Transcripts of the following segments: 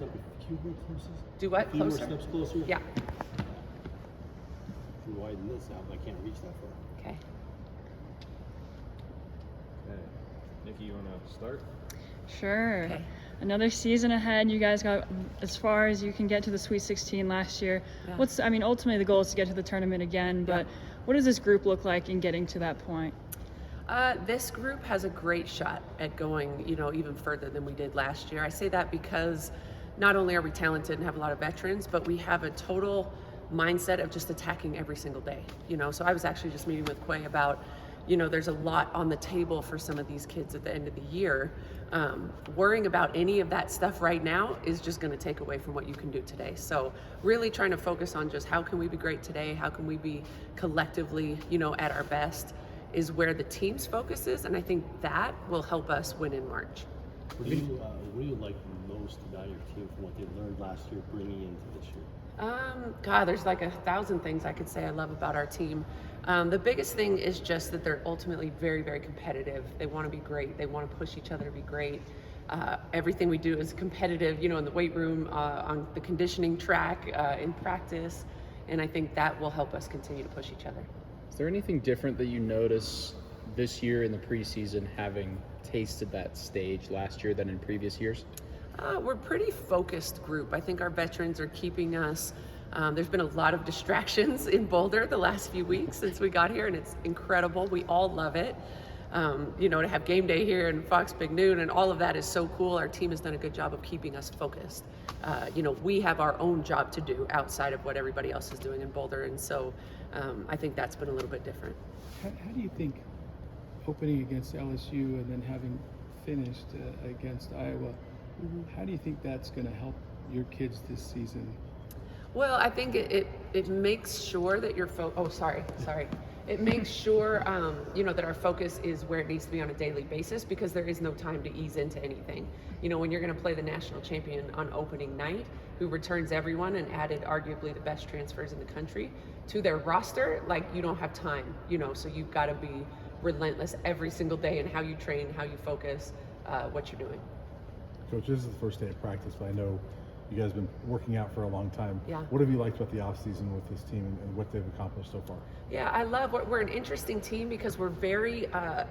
step a few more closer? Do what? A few Closer? more steps closer? Yeah. If you widen this out, I can't reach that far. Okay. Okay. Nikki, you want to start? Sure. Okay. Another season ahead. You guys got as far as you can get to the Sweet 16 last year. Yeah. Ultimately the goal is to get to the tournament again, but what does this group look like in getting to that point? This group has a great shot at going, even further than we did last year. I say that because not only are we talented and have a lot of veterans, but we have a total mindset of just attacking every single day. So I was actually just meeting with Quay about, there's a lot on the table for some of these kids at the end of the year. Worrying about any of that stuff right now is just going to take away from what you can do today. So really trying to focus on just how can we be great today? How can we be collectively, at our best is where the team's focus is. And I think that will help us win in March. What do you like most about your team from what they learned last year bringing into this year? God, there's like 1,000 things I could say I love about our team. The biggest thing is just that they're ultimately very, very competitive. They want to be great. They want to push each other to be great. Everything we do is competitive, in the weight room, on the conditioning track, in practice. And I think that will help us continue to push each other. Is there anything different that you notice this year in the preseason, having tasted that stage last year than in previous years? We're a pretty focused group. I think our veterans are keeping us. There's been a lot of distractions in Boulder the last few weeks since we got here, and it's incredible. We all love it. To have game day here and Fox Big Noon and all of that is so cool. Our team has done a good job of keeping us focused. We have our own job to do outside of what everybody else is doing in Boulder, and so I think that's been a little bit different. How do you think opening against LSU and then having finished against Iowa, how do you think that's going to help your kids this season? Well, I think it makes sure that It makes sure, that our focus is where it needs to be on a daily basis, because there is no time to ease into anything. When you're going to play the national champion on opening night, who returns everyone and added arguably the best transfers in the country to their roster, you don't have time, so you've got to be relentless every single day in how you train, how you focus, what you're doing. Coach, this is the first day of practice, but I know you guys have been working out for a long time. Yeah. What have you liked about the offseason with this team and what they've accomplished so far? Yeah, I love we're an interesting team because we're very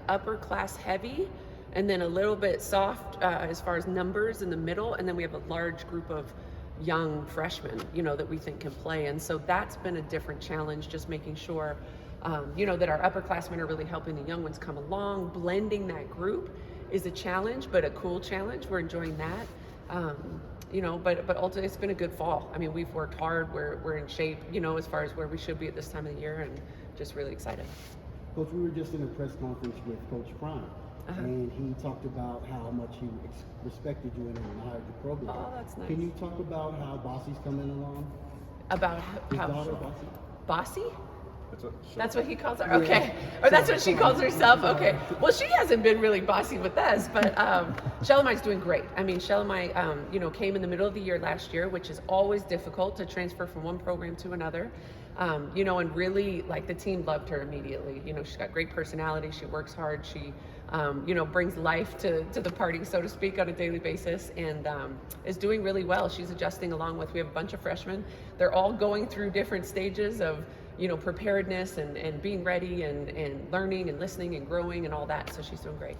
upper class heavy, and then a little bit soft as far as numbers in the middle, and then we have a large group of young freshmen, that we think can play. And so that's been a different challenge, just making sure, that our upperclassmen are really helping the young ones come along. Blending that group is a challenge, but a cool challenge. We're enjoying that. But ultimately it's been a good fall. I mean, we've worked hard. We're in shape, as far as where we should be at this time of the year, and just really excited. Coach, we were just in a press conference with Coach Prime, and he talked about how much he respected you and admired your program. Oh, that's nice. Can you talk about how Bossy's coming along? About His how daughter, Bossy? Bossy? That's what he calls her? Okay. Or that's what she calls herself? Okay. Well, she hasn't been really bossy with us, but Shellamite's doing great. I mean, Shellamite, came in the middle of the year last year, which is always difficult to transfer from one program to another. And really, the team loved her immediately. She's got great personality. She works hard. She, brings life to the party, so to speak, on a daily basis, and is doing really well. She's adjusting along with, we have a bunch of freshmen. They're all going through different stages of, preparedness and being ready and learning and listening and growing and all that. So she's doing great.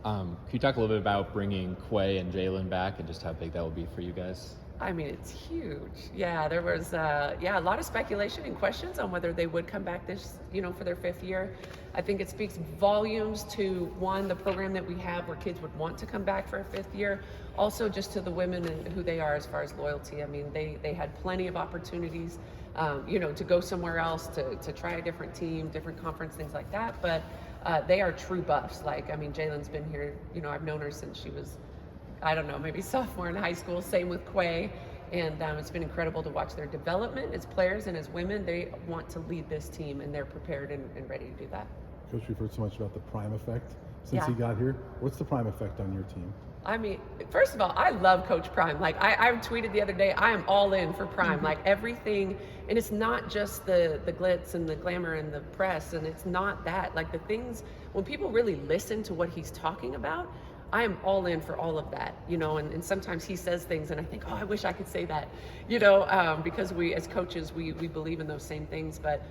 Can you talk a little bit about bringing Quay and Jalen back and just how big that will be for you guys? I mean, it's huge. Yeah, there was a lot of speculation and questions on whether they would come back this, for their 5th year. I think it speaks volumes to, one, the program that we have where kids would want to come back for a 5th year. Also just to the women and who they are as far as loyalty. I mean, they had plenty of opportunities, to go somewhere else, to try a different team, different conference, things like that. But they are true buffs. Jalen's been here, I've known her since she was, maybe sophomore in high school. Same with Quay. And it's been incredible to watch their development as players and as women. They want to lead this team, and they're prepared and ready to do that. Coach, we've heard so much about the Prime effect since he got here. What's the Prime effect on your team? I mean, first of all, I love Coach Prime. I tweeted the other day, I am all in for Prime. Everything, and it's not just the glitz and the glamour and the press, and it's not that. The things, when people really listen to what he's talking about, I am all in for all of that, and sometimes he says things and I think, oh, I wish I could say that, because we as coaches, we believe in those same things. But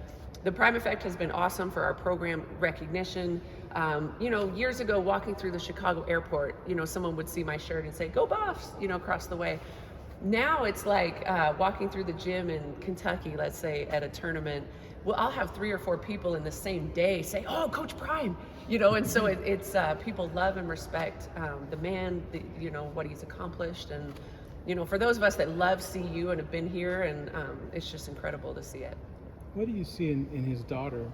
the Prime Effect has been awesome for our program recognition. Years ago, walking through the Chicago airport, someone would see my shirt and say, "Go Buffs," across the way. Now it's like walking through the gym in Kentucky, let's say at a tournament. Well, I'll have 3 or 4 people in the same day say, "Oh, Coach Prime," and so it's people love and respect the man, what he's accomplished, and for those of us that love CU and have been here, and it's just incredible to see it. What do you see in his daughter,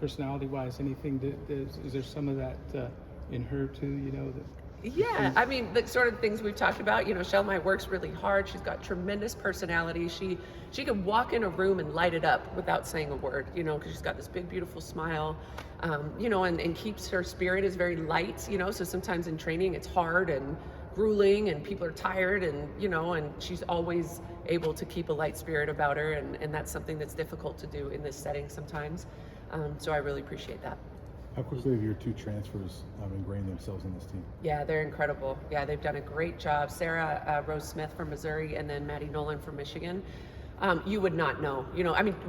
personality-wise? Anything is there some of that in her too? Yeah, I mean, the sort of things we've talked about, Shelmite works really hard. She's got tremendous personality. She can walk in a room and light it up without saying a word, because she's got this big, beautiful smile, and keeps her spirit is very light, so sometimes in training it's hard and grueling and people are tired and, and she's always able to keep a light spirit about her, and that's something that's difficult to do in this setting sometimes. So I really appreciate that. How quickly have your 2 transfers ingrained themselves in this team? Yeah, they're incredible. Yeah, they've done a great job. Sarah Rose Smith from Missouri, and then Maddie Nolan from Michigan. You would not know,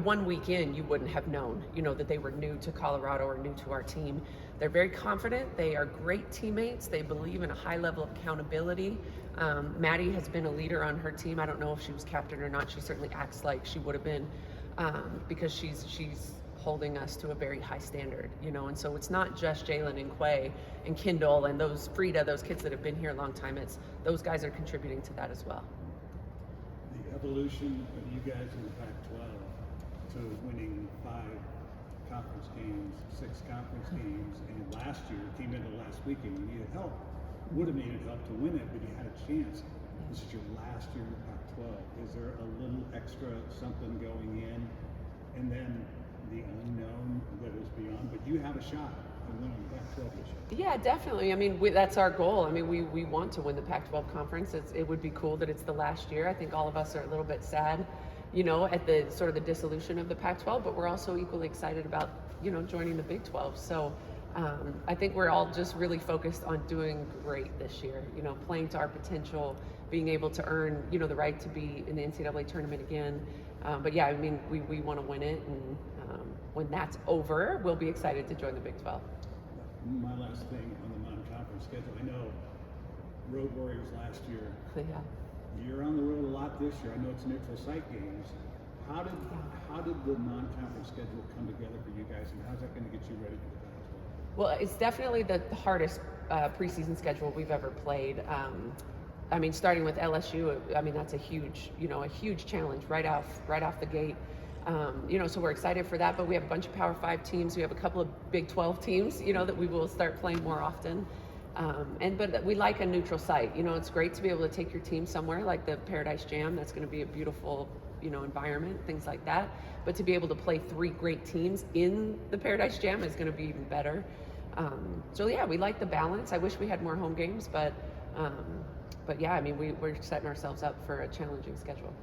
one week in, you wouldn't have known, that they were new to Colorado or new to our team. They're very confident. They are great teammates. They believe in a high level of accountability. Maddie has been a leader on her team. I don't know if she was captain or not. She certainly acts like she would have been, because she's holding us to a very high standard, and so it's not just Jalen and Quay and Kendall and those Frida, those kids that have been here a long time. It's those guys are contributing to that as well. The evolution of you guys in the Pac-12 to winning 5 conference games, 6 conference games, and last year came into last weekend. You needed help. Would have needed help to win it, but you had a chance. This is your last year in the Pac-12. Is there a little extra something going in, and then the unknown that is beyond, but you have a shot at winning the Pac-12 this year? Yeah, definitely. I mean, that's our goal. I mean, we want to win the Pac-12 conference. It would be cool that it's the last year. I think all of us are a little bit sad, at the sort of the dissolution of the Pac-12, but we're also equally excited about, joining the Big 12. So I think we're all just really focused on doing great this year, playing to our potential, being able to earn, the right to be in the NCAA tournament again. But yeah, I mean, we want to win it, and when that's over, we'll be excited to join the Big 12. My last thing on the non-conference schedule, I know Road Warriors last year. Yeah. You're on the road a lot this year. I know it's neutral site games. How did the non-conference schedule come together for you guys, and how's that going to get you ready for the Pac-12? Well, it's definitely the hardest preseason schedule we've ever played. I mean, starting with LSU, I mean, that's a huge challenge right off the gate. So we're excited for that, but we have a bunch of Power 5 teams. We have a couple of Big 12 teams, that we will start playing more often. But we like a neutral site. It's great to be able to take your team somewhere like the Paradise Jam. That's going to be a beautiful, environment, things like that. But to be able to play 3 great teams in the Paradise Jam is going to be even better. So yeah, we like the balance. I wish we had more home games, but yeah, I mean, we're setting ourselves up for a challenging schedule.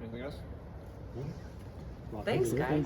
Anything else? Thanks, guys.